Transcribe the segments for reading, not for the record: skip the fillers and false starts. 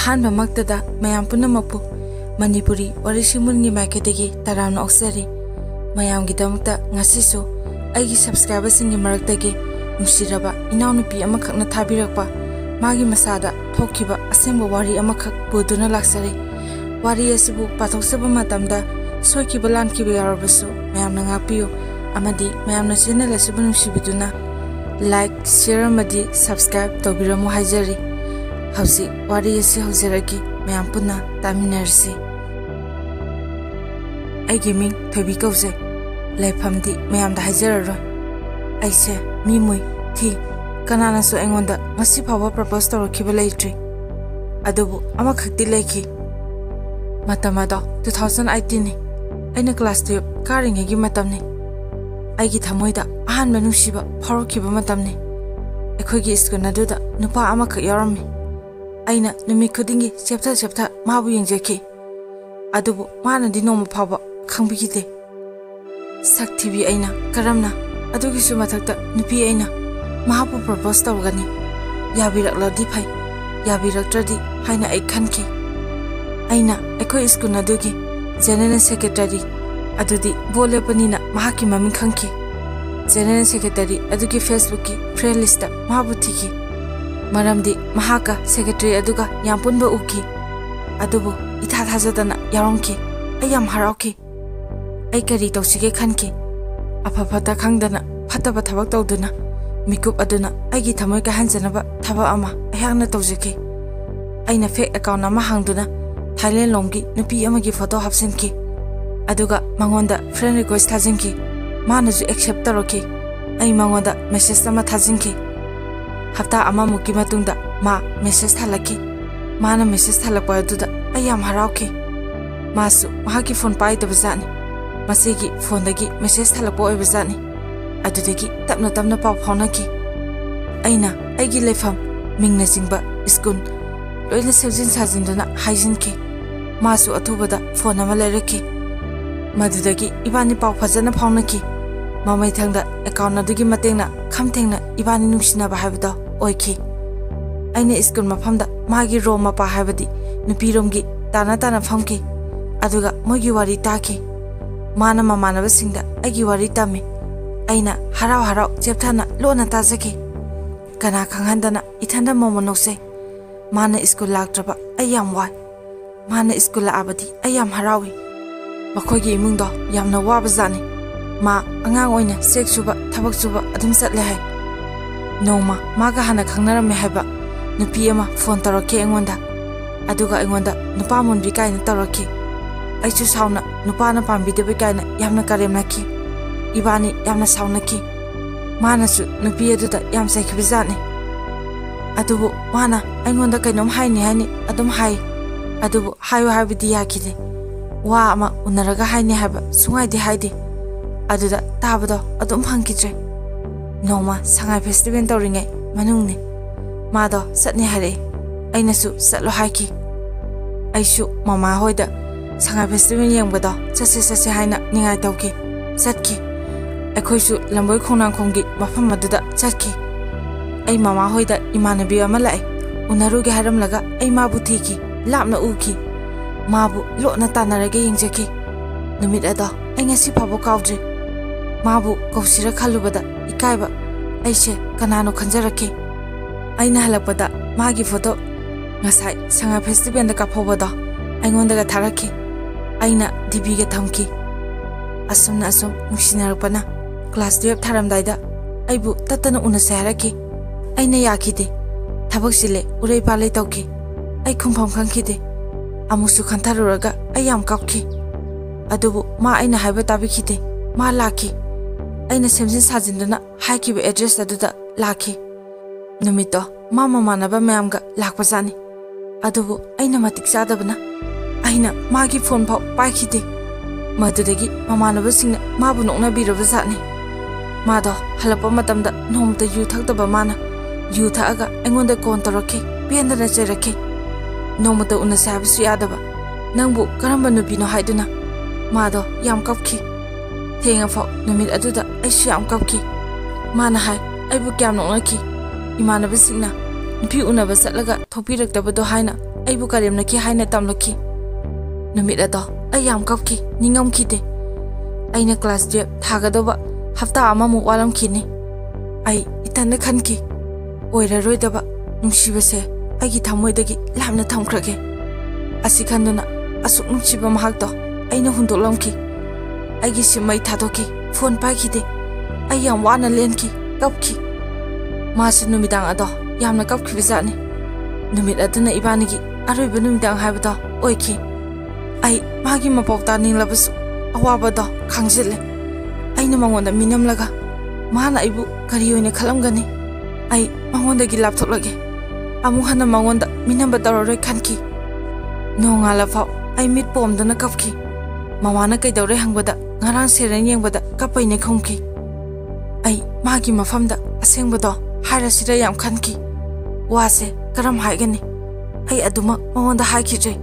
ꯑꯍꯥꯟꯕ ꯃꯛꯇꯗ ꯃꯌꯥꯝ ꯄꯨꯝꯅꯃꯛꯄꯨ ꯃꯅꯤꯄꯨꯔꯤ ꯋꯥꯔꯤ ꯁꯤꯃꯨꯟꯒꯤ ꯃꯥꯏꯀꯩꯗꯒꯤ ꯇꯔꯥꯝꯅ ꯑꯣꯛꯆꯔꯤ ꯃꯌꯥꯝꯒꯤꯗꯃꯛꯇ ꯉꯁꯤꯁꯨ ꯑꯩꯒꯤ ꯁꯕꯁꯀ꯭ꯔꯥꯏꯕꯔꯁꯤꯡꯒꯤ ꯃꯔꯛꯇꯒꯤ ꯅꯨꯡꯁꯤꯔꯕ ꯏꯅꯥꯎꯅꯨꯄꯤ ꯑꯃꯈꯛꯅ ꯊꯥꯕꯤꯔꯛꯄ ꯃꯥꯒꯤ ꯃꯁꯥꯗ ꯊꯣꯛꯈꯤꯕ ꯑꯁꯦꯡꯕ ꯋꯥꯔꯤ ꯑꯃꯈꯛ ꯄꯨꯗꯨꯅ ꯂꯥꯛꯆꯔꯤ ꯋꯥꯔꯤ ꯑꯁꯤꯕꯨ ꯄꯥꯊꯣꯛꯆꯕ ꯃꯇꯝꯗ ꯁꯣꯏꯈꯤꯕ ꯂꯥꯟꯈꯤꯕ ꯌꯥꯎꯔꯕꯁꯨ ꯃꯌꯥꯝꯅ ꯉꯥꯛꯄꯤꯌꯨ ꯑꯃꯗꯤ ꯃꯌꯥꯝꯅ ꯆꯦꯅꯦꯜ ꯑꯁꯤꯕꯨ ꯅꯨꯡꯁꯤꯕꯤꯗꯨꯅ ꯂꯥꯏꯛ ꯁꯦꯌꯔ ꯑꯃꯗꯤ ꯁꯕꯁꯀ꯭ꯔꯥꯏꯕ ꯇꯧꯕꯤꯔꯝꯃꯨ ꯍꯥꯏꯖꯔꯤ ꯍꯧꯖꯤꯛ ꯋꯥꯔꯤ ꯑꯁꯤ ꯍꯧꯖꯔꯛꯀꯤ ꯃꯌꯥꯝ ꯄꯨꯟꯅ ꯇꯥꯃꯤꯟꯅꯔꯁꯤ ꯑꯩꯒꯤ ꯃꯤꯡ ꯊꯣꯏꯕꯤ ꯀꯧꯖꯩ ꯂꯩꯐꯝꯗꯤ ꯃꯌꯥꯝꯗ ꯍꯥꯏꯖꯔꯔꯣꯏ ꯑꯩꯁꯦ ꯃꯤꯃꯨꯏ ꯊꯤ ꯀꯅꯥꯅꯁꯨ ꯑꯩꯉꯣꯟꯗ ꯉꯁꯤ ꯐꯥꯎꯕ ꯄ꯭ꯔꯄꯣꯖ ꯇꯧꯔꯛꯈꯤꯕ ꯂꯩꯇ꯭ꯔꯤ ꯑꯗꯨꯕꯨ ꯑꯃꯈꯛꯇꯤ ꯂꯩꯈꯤ ꯃꯇꯝ ꯑꯗꯣ 2018ꯅꯤ ꯑꯩꯅ ꯀ꯭ꯂꯥꯁ 12 ꯀꯥꯔꯤꯉꯩꯒꯤ ꯃꯇꯝꯅꯤ ꯑꯩꯒꯤ ꯊꯃꯣꯏꯗ ꯑꯍꯥꯟꯕ ꯅꯨꯡꯁꯤꯕ ꯐꯥꯎꯔꯛꯈꯤꯕ ꯃꯇꯝꯅꯤ ꯑꯩꯈꯣꯏꯒꯤ ꯁ꯭ꯀꯨꯜ ꯑꯗꯨꯗ ꯅꯨꯄꯥ ꯑꯃꯈꯛ ꯌꯥꯎꯔꯝꯃꯤ ꯑꯩꯅ ꯅꯨꯃꯤꯠ ꯈꯨꯗꯤꯡꯒꯤ ꯆꯦꯞꯊ ꯃꯥꯕꯨ ꯌꯦꯡꯖꯈꯤ ꯑꯗꯨꯕꯨ ꯃꯥꯅꯗꯤ ꯅꯣꯡꯃ ꯐꯥꯎꯕ ꯈꯪꯕꯤꯈꯤꯗꯦ ꯁꯛ ꯊꯤꯕꯤ ꯑꯩꯅ ꯀꯔꯝꯅ ꯑꯗꯨꯒꯤꯁꯨ ꯃꯊꯛꯇ ꯅꯨꯄꯤ ꯑꯩꯅ ꯃꯍꯥꯛꯄꯨ ꯄ꯭ꯔꯄꯣꯖ ꯇꯧꯒꯅꯤ ꯌꯥꯕꯤꯔꯛꯂꯗꯤ ꯐꯩ ꯌꯥꯕꯤꯔꯛꯇ꯭ꯔꯗꯤ ꯍꯥꯏꯅ ꯑꯩ ꯈꯟꯈꯤ ꯑꯩꯅ ꯑꯩꯈꯣꯏ ꯁ꯭ꯀꯨꯜ ꯑꯗꯨꯒꯤ ꯖꯦꯅꯔꯦꯜ ꯁꯦꯀ꯭ꯔꯦꯇꯔꯤ ꯑꯗꯨꯗꯤ ꯕꯣꯜ ꯂꯦꯞꯄꯅꯤꯅ ꯃꯍꯥꯛꯀꯤ ꯃꯃꯤꯡ ꯈꯪꯈꯤ ꯖꯦꯅꯔꯦꯜ ꯁꯦꯀ꯭ꯔꯦꯇꯔꯤ ꯑꯗꯨꯒꯤ ꯐꯦꯁꯕꯨꯛꯀꯤ ꯐ꯭ꯔꯦꯟ ꯂꯤꯁꯇ ꯃꯍꯥꯛꯄꯨ ꯊꯤꯈꯤ ꯃꯔꯝꯗꯤ ꯃꯍꯥꯛꯀ ꯁꯦꯀ꯭ꯔꯦꯇꯔꯤ ꯑꯗꯨꯒ ꯌꯥꯝ ꯄꯨꯟꯕ ꯎꯈꯤ ꯑꯗꯨꯕꯨ ꯏꯊꯥ ꯊꯥꯖꯗꯅ ꯌꯥꯎꯔꯝꯈꯤ ꯑꯩ ꯌꯥꯝ ꯍꯔꯥꯎꯈꯤ ꯑꯩ ꯀꯔꯤ ꯇꯧꯁꯤꯒꯦ ꯈꯟꯈꯤ ꯑꯐ ꯐꯠꯇ ꯈꯪꯗꯅ ꯐꯠꯇꯕ ꯊꯕꯛ ꯇꯧꯗꯨꯅ ꯃꯤꯀꯨꯞ ꯑꯗꯨꯅ ꯑꯩꯒꯤ ꯊꯃꯣꯏ ꯀꯥꯏꯍꯟꯖꯅꯕ ꯊꯕꯛ ꯑꯃ ꯑꯩꯍꯥꯛꯅ ꯇꯧꯖꯈꯤ ꯑꯩꯅ ꯐꯦꯛ ꯑꯦꯀꯥꯎꯟ ꯑꯃ ꯍꯥꯡꯗꯨꯅ ꯊꯥꯏꯂꯦꯟ ꯂꯣꯝꯒꯤ ꯅꯨꯄꯤ ꯑꯃꯒꯤ ꯐꯣꯇꯣ ꯍꯥꯞꯆꯤꯟꯈꯤ ꯑꯗꯨꯒ ꯃꯉꯣꯟꯗ ꯐ꯭ꯔꯦꯟ ꯔꯤꯀ꯭ꯋꯦꯁ ꯊꯥꯖꯤꯟꯈꯤ ꯃꯥꯅꯁꯨ ꯑꯦꯛꯁꯦꯞ ꯇꯧꯔꯛꯈꯤ ꯑꯩ ꯃꯉꯣꯟꯗ ꯃꯦꯁꯦꯖ ꯑꯃ ꯊꯥꯖꯤꯟꯈꯤ ꯍꯞꯇꯥ ꯑꯃꯃꯨꯛꯀꯤ ꯃꯇꯨꯡꯗ ꯃꯥ ꯃꯦꯁꯦꯖ ꯊꯥꯜꯂꯛꯈꯤ ꯃꯥꯅ ꯃꯦꯁꯦꯖ ꯊꯥꯜꯂꯛꯄ ꯑꯗꯨꯗ ꯑꯩ ꯌꯥꯝ ꯍꯔꯥꯎꯈꯤ ꯃꯥꯁꯨ ꯃꯍꯥꯛꯀꯤ ꯐꯣꯟ ꯄꯥꯏꯗꯕꯖꯥꯠꯅꯤ ꯃꯁꯤꯒꯤ ꯐꯣꯟꯗꯒꯤ ꯃꯦꯁꯦꯖ ꯊꯥꯜꯂꯛꯄ ꯑꯣꯏꯕꯖꯥꯠꯅꯤ ꯑꯗꯨꯗꯒꯤ ꯇꯞꯅ ꯄꯥꯎ ꯐꯥꯎꯅꯈꯤ ꯑꯩꯅ ꯑꯩꯒꯤ ꯂꯩꯐꯝ ꯃꯤꯡꯅꯆꯤꯡꯕ ꯁ꯭ꯀꯨꯜ ꯂꯣꯏꯅ ꯁꯦꯝꯖꯤꯟ ꯁꯥꯖꯤꯟꯗꯨꯅ ꯍꯥꯏꯖꯤꯟꯈꯤ ꯃꯥꯁꯨ ꯑꯊꯨꯕꯗ ꯐꯣꯟ ꯑꯃ ꯂꯩꯔꯛꯈꯤ ꯃꯗꯨꯗꯒꯤ ꯏꯕꯥꯅꯤ ꯄꯥꯎ ꯐꯖꯅ ꯐꯥꯎꯅꯈꯤ ꯃꯃꯩꯊꯪꯗ ꯑꯦꯀꯥꯎꯟ ꯑꯗꯨꯒꯤ ꯃꯇꯦꯡꯅ ꯈꯝꯊꯦꯡꯅ ꯏꯕꯥꯅꯤ ꯅꯨꯡꯁꯤꯅꯕ ꯍꯥꯏꯕꯗꯣ ꯑꯣꯏꯈꯤ ꯑꯩꯅ ꯁ꯭ꯀꯨꯜ ꯃꯐꯝꯗ ꯃꯥꯒꯤ ꯔꯣꯝ ꯃꯄꯥ ꯍꯥꯏꯕꯗꯤ ꯅꯨꯄꯤꯔꯣꯝꯒꯤ ꯇꯥꯅ ꯐꯝꯈꯤ ꯑꯗꯨꯒ ꯃꯣꯏꯒꯤ ꯋꯥꯔꯤ ꯇꯥꯈꯤ ꯃꯥꯅ ꯃꯃꯥꯟꯅꯕꯁꯤꯡꯗ ꯑꯩꯒꯤ ꯋꯥꯔꯤ ꯇꯝꯃꯤ ꯑꯩꯅ ꯍꯔꯥꯎ ꯆꯦꯞꯊꯅ ꯂꯣꯟꯅ ꯇꯥꯖꯈꯤ ꯀꯅꯥ ꯈꯪꯍꯟꯗꯅ ꯏꯊꯟꯗ ꯃꯣꯃꯣ ꯅꯣꯛꯆꯩ ꯃꯥꯅ ꯁ꯭ꯀꯨꯜ ꯂꯥꯛꯇ꯭ꯔꯕ ꯑꯩ ꯌꯥꯝ ꯋꯥꯏ ꯃꯥꯅ ꯁ꯭ꯀꯨꯜ ꯂꯥꯛꯑꯕꯗꯤ ꯑꯩ ꯌꯥꯝ ꯍꯔꯥꯎꯏ ꯃꯈꯣꯏꯒꯤ ꯏꯃꯨꯡꯗꯣ ꯌꯥꯝꯅ ꯋꯥꯕꯖꯥꯠꯅꯤ ꯃꯥ ꯑꯉꯥꯡ ꯑꯣꯏꯅ ꯆꯦꯛ ꯁꯨꯕ ꯊꯕꯛ ꯁꯨꯕ ꯑꯗꯨꯝ ꯆꯠꯂꯦ ꯍꯥꯏ ꯅꯣꯡꯃ ꯃꯥꯒ ꯍꯥꯟꯅ ꯈꯪꯅꯔꯝꯃꯦ ꯍꯥꯏꯕ ꯅꯨꯄꯤ ꯑꯃ ꯐꯣꯟ ꯇꯧꯔꯛꯈꯤ ꯑꯩꯉꯣꯟꯗ ꯑꯗꯨꯒ ꯑꯩꯉꯣꯟꯗ ꯅꯨꯄꯥ ꯃꯨꯟꯕꯤ ꯀꯥꯏꯅ ꯇꯧꯔꯛꯈꯤ ꯑꯩꯁꯨ ꯁꯥꯎꯅ ꯅꯨꯄꯥꯅ ꯄꯥꯝꯕꯤꯗꯕ ꯀꯥꯏꯅ ꯌꯥꯝꯅ ꯀꯔꯦꯝꯅꯈꯤ ꯏꯕꯥꯅꯤ ꯌꯥꯝꯅ ꯁꯥꯎꯅꯈꯤ ꯃꯥꯅꯁꯨ ꯅꯨꯄꯤ ꯑꯗꯨꯗ ꯌꯥꯝ ꯆꯩꯈꯤꯕꯖꯥꯠꯅꯤ ꯑꯗꯨꯕꯨ ꯃꯥꯅ ꯑꯩꯉꯣꯟꯗ ꯀꯩꯅꯣꯝ ꯍꯥꯏꯅꯤ ꯑꯗꯨꯝ ꯍꯥꯏ ꯑꯗꯨꯕꯨ ꯍꯥꯏꯌꯨ ꯍꯥꯏꯕꯗꯤ ꯌꯥꯈꯤꯗꯦ ꯋꯥ ꯑꯃ ꯎꯅꯔꯒ ꯍꯥꯏꯅꯤ ꯍꯥꯏꯕ ꯁꯨꯡꯍꯥꯏꯗꯤ ꯍꯥꯏꯗꯦ ꯑꯗꯨꯗ ꯇꯥꯕꯗꯣ ꯑꯗꯨꯝ ꯐꯪꯈꯤꯗ꯭ꯔꯦ ꯅꯣꯡꯃ ꯁꯉꯥꯏ ꯐꯦꯁꯇꯤꯚꯦꯜ ꯇꯧꯔꯤꯉꯩ ꯃꯅꯨꯡꯅꯤ ꯃꯥꯗꯣ ꯆꯠꯅꯤ ꯍꯥꯏꯔꯛꯏ ꯑꯩꯅꯁꯨ ꯆꯠꯂꯣ ꯍꯥꯏꯈꯤ ꯑꯩꯁꯨ ꯃꯃꯥ ꯍꯣꯏꯗ ꯁꯉꯥꯏ ꯐꯦꯁꯇꯤꯚꯦꯜ ꯌꯦꯡꯕꯗꯣ ꯆꯠꯁꯦ ꯍꯥꯏꯅ ꯅꯤꯡꯉꯥꯏ ꯇꯧꯈꯤ ꯆꯠꯈꯤ ꯑꯩꯈꯣꯏꯁꯨ ꯂꯝꯕꯣꯏ ꯈꯣꯡꯅꯥꯡꯈꯣꯡꯒꯤ ꯃꯐꯝ ꯑꯗꯨꯗ ꯆꯠꯈꯤ ꯑꯩ ꯃꯃꯥ ꯍꯣꯏꯗ ꯏꯃꯥꯟꯅꯕꯤ ꯑꯃ ꯂꯥꯛꯑꯦ ꯎꯅꯔꯨꯒꯦ ꯍꯥꯏꯔꯝꯂꯒ ꯑꯩ ꯃꯥꯕు ꯊꯤꯈꯤ ꯂꯥꯞꯅ ꯎꯈꯤ ꯃꯥꯕꯨ ꯂꯣꯠꯅ ꯇꯥꯟꯅꯔꯒ ꯌꯦꯡꯖꯈꯤ ꯅꯨꯃꯤꯠ ꯑꯗꯣ ꯑꯩ ꯉꯁꯤ ꯐꯥꯎꯕ ꯀꯥꯎꯗ꯭ꯔꯤ ꯃꯥꯕꯨ ꯀꯧꯁꯤꯔ ꯈꯜꯂꯨꯕꯗ ꯏꯀꯥꯏꯕ ꯑꯩꯁꯦ ꯀꯅꯥꯅꯣ ꯈꯟꯖꯔꯛꯈꯤ ꯑꯩꯅ ꯍꯜꯂꯛꯄꯗ ꯃꯥꯒꯤ ꯐꯣꯇꯣ ꯉꯁꯥꯏ ꯁꯉꯥꯏ ꯐꯦꯁꯇꯤꯚꯦꯜꯗ ꯀꯥꯞꯍꯧꯕꯗꯣ ꯑꯩꯉꯣꯟꯗꯒ ꯊꯥꯔꯛꯈꯤ ꯑꯩꯅ ꯗꯤꯕꯤꯒ ꯊꯝꯈꯤ ꯑꯁꯨꯝ ꯅꯨꯡꯁꯤꯅꯔꯛꯄꯅ ꯀ꯭ꯂꯥꯁ 12 ꯊꯥꯔꯝꯗꯥꯏꯗ ꯑꯩꯕꯨ ꯇꯠꯇꯅ ꯎꯅꯁꯦ ꯍꯥꯏꯔꯛꯈꯤ ꯑꯩꯅ ꯌꯥꯈꯤꯗꯦ ꯊꯕꯛ ꯆꯤꯜꯂꯦ ꯎꯔꯩ ꯄꯥꯂꯩ ꯇꯧꯈꯤ ꯑꯩ ꯈꯨꯝꯐꯝ ꯈꯪꯈꯤꯗꯦ ꯑꯃꯨꯛꯁꯨ ꯈꯟꯊꯔꯨꯔꯒ ꯑꯩ ꯌꯥꯝ ꯀꯞꯈꯤ ꯑꯗꯨꯕꯨ ꯃꯥ ꯑꯩꯅ ꯍꯥꯏꯕ ꯇꯥꯕꯤꯈꯤꯗꯦ ꯃꯥ ꯂꯥꯛꯈꯤ ꯑꯩꯅ ꯁꯦꯝꯖꯤꯟ ꯁꯥꯖꯤꯟꯗꯨꯅ ꯍꯥꯏꯈꯤꯕ ꯑꯦꯗ꯭ꯔꯦꯁ ꯑꯗꯨꯗ ꯂꯥꯛꯈꯤ ꯅꯨꯃꯤꯠꯇꯣ ꯃꯥ ꯃꯃꯥꯟꯅꯕ ꯃꯌꯥꯝꯒ ꯂꯥꯛꯄꯖꯥꯠꯅꯤ ꯑꯗꯨꯕꯨ ꯑꯩꯅ ꯃꯇꯤꯛ ꯆꯥꯗꯕꯅ ꯑꯩꯅ ꯃꯥꯒꯤ ꯐꯣꯟ ꯐꯥꯎ ꯄꯥꯏꯈꯤꯗꯦ ꯃꯗꯨꯗꯒꯤ ꯃꯃꯥꯟꯅꯕꯁꯤꯡꯅ ꯃꯥꯕꯨ ꯅꯣꯛꯅꯕꯤꯔꯕꯖꯥꯠꯅꯤ ꯃꯥꯗꯣ ꯍꯜꯂꯛꯄ ꯃꯇꯝꯗ ꯅꯣꯡꯃꯇ ꯌꯨ ꯊꯛꯇꯕ ꯃꯥꯅ ꯌꯨ ꯊꯛꯑꯒ ꯑꯩꯉꯣꯟꯗ ꯀꯣꯟ ꯇꯧꯔꯛꯈꯤ ꯄꯦꯟꯗꯅ ꯆꯩꯔꯛꯈꯤ ꯅꯣꯡꯃꯇ ꯎꯅꯁꯦ ꯍꯥꯏꯕꯁꯨ ꯌꯥꯗꯕ ꯅꯪꯕꯨ ꯀꯔꯝꯕ ꯅꯨꯄꯤꯅꯣ ꯍꯥꯏꯗꯨꯅ ꯃꯥꯗꯣ ꯌꯥꯝ ꯀꯞꯈꯤ ꯊꯦꯡꯉꯐꯥꯎ ꯅꯨꯃꯤꯠ ꯑꯗꯨꯗ ꯑꯩꯁꯨ ꯌꯥꯝ ꯀꯞꯈꯤ ꯃꯥꯅ ꯍꯥꯏ ꯑꯩꯕꯨ ꯀꯌꯥꯝ ꯅꯣꯛꯅꯈꯤ ꯏꯃꯥꯟꯅꯕꯁꯤꯡꯅ ꯅꯨꯄꯤ ꯎꯅꯕ ꯆꯠꯂꯒ ꯊꯣꯛꯄꯤꯔꯛꯇꯕꯗꯣ ꯍꯥꯏꯅ ꯑꯩꯕꯨ ꯀꯔꯦꯝꯅꯈꯤ ꯍꯥꯏꯅ ꯇꯝꯂꯛꯈꯤ꯫ ꯅꯨꯃꯤꯠ ꯑꯗꯣ ꯑꯩ ꯌꯥꯝ ꯀꯞꯈꯤ, ꯅꯤꯡꯉꯝꯈꯤꯗꯦ꯫ ꯑꯩꯅ ꯀ꯭ꯂꯥꯁ 12 ꯊꯥꯒꯗꯧꯕ ꯍꯞꯇꯥ ꯑꯃꯃꯨꯛ ꯋꯥꯠꯂꯝꯈꯤꯅꯤ꯫ ꯑꯩ ꯏꯊꯟꯗ ꯈꯟꯈꯤ, ꯑꯣꯏꯔꯔꯣꯏꯗꯕ ꯅꯨꯡꯁꯤꯕꯁꯦ ꯑꯩꯒꯤ ꯊꯃꯣꯏꯗꯒꯤ ꯂꯥꯞꯅ ꯊꯝꯈ꯭ꯔꯒꯦ꯫ ꯑꯁꯤ ꯈꯟꯗꯨꯅ ꯑꯁꯨꯛ ꯅꯨꯡꯁꯤꯕ ꯃꯍꯥꯛꯇꯣ ꯑꯩꯅ ꯍꯨꯟꯗꯣꯛꯂꯝꯈꯤ꯫ ꯑꯩꯒꯤ ꯁꯤꯝ ꯃꯩ ꯊꯥꯗꯣꯛꯈꯤ, ꯐꯣꯟ ꯄꯥꯏꯈꯤꯗꯦ꯫ ꯑꯩ ꯌꯥꯝ ꯋꯥꯅ ꯂꯦꯟꯈꯤ, ꯀꯞꯈꯤ꯫ ꯃꯥꯁꯨ ꯅꯨꯃꯤꯗꯥꯡ ꯑꯗꯣ ꯌꯥꯝꯅ ꯀꯞꯈꯤꯕꯖꯥꯠꯅꯤ꯫ ꯅꯨꯃꯤꯠ ꯑꯗꯨꯅ ꯏꯕꯥꯅꯤꯒꯤ ꯑꯔꯣꯏꯕ ꯅꯨꯃꯤꯗꯥꯡ ꯍꯥꯏꯕꯗꯣ ꯑꯣꯏꯈꯤ꯫ ꯑꯩ ꯃꯥꯒꯤ ꯃꯄꯥꯎ ꯇꯥꯅꯤꯡꯂꯕꯁꯨ ꯑꯋꯥꯕꯗꯣ ꯈꯥꯡꯖꯤꯜꯂꯦ꯫ ꯑꯩꯅ ꯃꯉꯣꯟꯗ ꯃꯤꯅꯝꯂꯒ ꯃꯥꯅ ꯑꯩꯕꯨ ꯀꯔꯤ ꯑꯣꯏꯅ ꯈꯜꯂꯝꯒꯅꯤ? ꯑꯩ ꯃꯉꯣꯟꯗꯒꯤ ꯂꯥꯞꯊꯣꯛꯂꯒꯦ, ꯑꯃꯨꯛ ꯍꯟꯅ ꯃꯉꯣꯟꯗ ꯃꯤꯅꯝꯕ ꯇꯧꯔꯔꯣꯏ ꯈꯟꯈꯤ꯫ ꯅꯣꯡꯉꯥꯜꯂꯐꯥꯎ ꯑꯩ ꯃꯤꯠ ꯄꯣꯝꯗꯨꯅ ꯀꯞꯈꯤ꯫ ꯃꯃꯥꯅ ꯀꯩꯗꯧꯔꯦ ꯍꯪꯕꯗ ꯉꯔꯥꯡ ꯁꯦꯔꯦꯟ ꯌꯦꯡꯕꯗ ꯀꯞꯄꯩꯅꯦ ꯈꯨꯝꯈꯤ꯫ ꯑꯩ ꯃꯥꯒꯤ ꯃꯐꯝꯗ ꯑꯁꯦꯡꯕꯗꯣ ꯍꯥꯏꯔꯁꯤꯔ ꯌꯥꯝ ꯈꯟꯈꯤ꯫ ꯋꯥꯁꯦ ꯀꯔꯝ ꯍꯥꯏꯒꯅꯤ? ꯑꯩ ꯑꯗꯨꯃꯛ ꯃꯉꯣꯟꯗ ꯍꯥꯏꯈꯤꯗ꯭ꯔꯦ,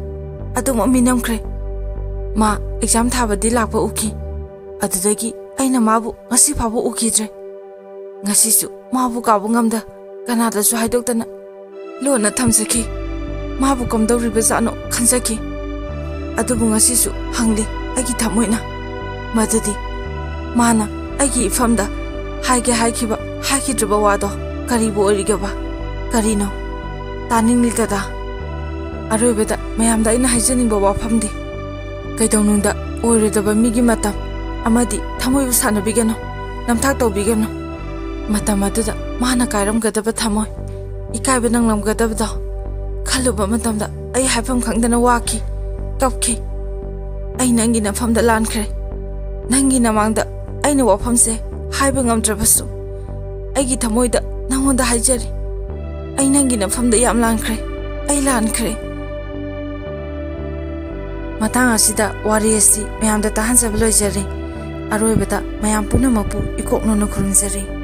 ꯑꯗꯨꯃꯛ ꯃꯤꯅꯝꯈ꯭ꯔꯦ꯫ ꯃꯥ ꯑꯦꯛꯖꯥꯝ ꯊꯥꯕꯗꯤ ꯂꯥꯛꯄ ꯎꯈꯤ꯫ ꯑꯗꯨꯗꯒꯤ ꯑꯩꯅ ꯃꯥꯕꯨ ꯉꯁꯤ ꯐꯥꯎꯕ ꯎꯈꯤꯗ꯭ꯔꯦ꯫ ꯉꯁꯤꯁꯨ ꯃꯥꯕꯨ ꯀꯥꯎꯕ ꯉꯝꯗ ꯀꯅꯥꯗꯁꯨ ꯍꯥꯏꯗꯣꯛꯇꯅ ꯂꯣꯟꯅ ꯊꯝꯖꯈꯤ꯫ ꯃꯥꯕꯨ ꯀꯝꯗꯧꯔꯤꯕꯖꯥꯠꯅꯣ ꯈꯟꯖꯈꯤ꯫ ꯑꯗꯨꯕꯨ ꯉꯁꯤꯁꯨ ꯍꯪꯂꯤ ꯑꯩꯒꯤ ꯊꯃꯣꯏꯅ, ꯃꯗꯨꯗꯤ ꯃꯥꯅ ꯑꯩꯒꯤ ꯏꯐꯝꯗ ꯍꯥꯏꯒꯦ ꯍꯥꯏꯈꯤꯕ ꯍꯥꯏꯈꯤꯗ꯭ꯔꯕ ꯋꯥꯗꯣ ꯀꯔꯤꯕꯨ ꯑꯣꯏꯔꯤꯒꯕ? ꯀꯔꯤꯅꯣ? ꯇꯥꯅꯤꯡꯂꯤꯗꯗ? ꯑꯔꯣꯏꯕꯗ ꯃꯌꯥꯝꯗ ꯑꯩꯅ ꯍꯥꯏꯖꯅꯤꯡꯕ ꯋꯥꯐꯝꯗꯤ ꯀꯩꯗꯧꯅꯨꯡꯗ ꯑꯣꯏꯔꯣꯏꯗꯕ ꯃꯤꯒꯤ ꯃꯇꯝ ꯑꯃꯗꯤ ꯊꯃꯣꯏꯕꯨ ꯁꯥꯟꯅꯕꯤꯒꯅꯨ, ꯅꯝꯊꯥꯛ ꯇꯧꯕꯤꯒꯅꯨ꯫ ꯃꯇꯝ ꯑꯗꯨꯗ ꯃꯥꯅ ꯀꯥꯏꯔꯝꯒꯗꯕ ꯊꯃꯣꯏ, ꯏꯀꯥꯏꯕ ꯅꯪꯂꯝꯒꯗꯕꯗꯣ ꯈꯜꯂꯨꯕ ꯃꯇꯝꯗ ꯑꯩ ꯍꯥꯏꯐꯝ ꯈꯪꯗꯅ ꯋꯥꯈꯤ, ꯀꯞꯈꯤ꯫ ꯑꯩ ꯅꯪꯒꯤ ꯅꯐꯝꯗ ꯂꯥꯟꯈ꯭ꯔꯦ꯫ ꯅꯪꯒꯤ ꯅꯃꯥꯡꯗ ꯑꯩꯅ ꯋꯥꯐꯝꯁꯦ ꯍꯥꯏꯕ ꯉꯝꯗ꯭ꯔꯕꯁꯨ ꯑꯩꯒꯤ ꯊꯃꯣꯏꯗ ꯅꯪꯉꯣꯟꯗ ꯍꯥꯏꯖꯔꯤ꯫ ꯑꯩ ꯅꯪꯒꯤ ꯅꯐꯝꯗ ꯌꯥꯝ ꯂꯥꯟꯈ꯭ꯔꯦ, ꯑꯩ ꯂꯥꯟꯈ꯭ꯔꯦ꯫ ꯃꯇꯥꯡ ꯑꯁꯤꯗ ꯋꯥꯔꯤ ꯑꯁꯤ ꯃꯌꯥꯝꯗ ꯇꯥꯍꯟꯖꯕ ꯂꯣꯏꯖꯔꯤ꯫ ꯑꯔꯣꯏꯕꯗ ꯃꯌꯥꯝ ꯄꯨꯝꯅꯃꯛꯄꯨ ꯏꯀꯣꯛꯅꯅ ꯈꯨꯔꯨꯝꯖꯔꯤ꯫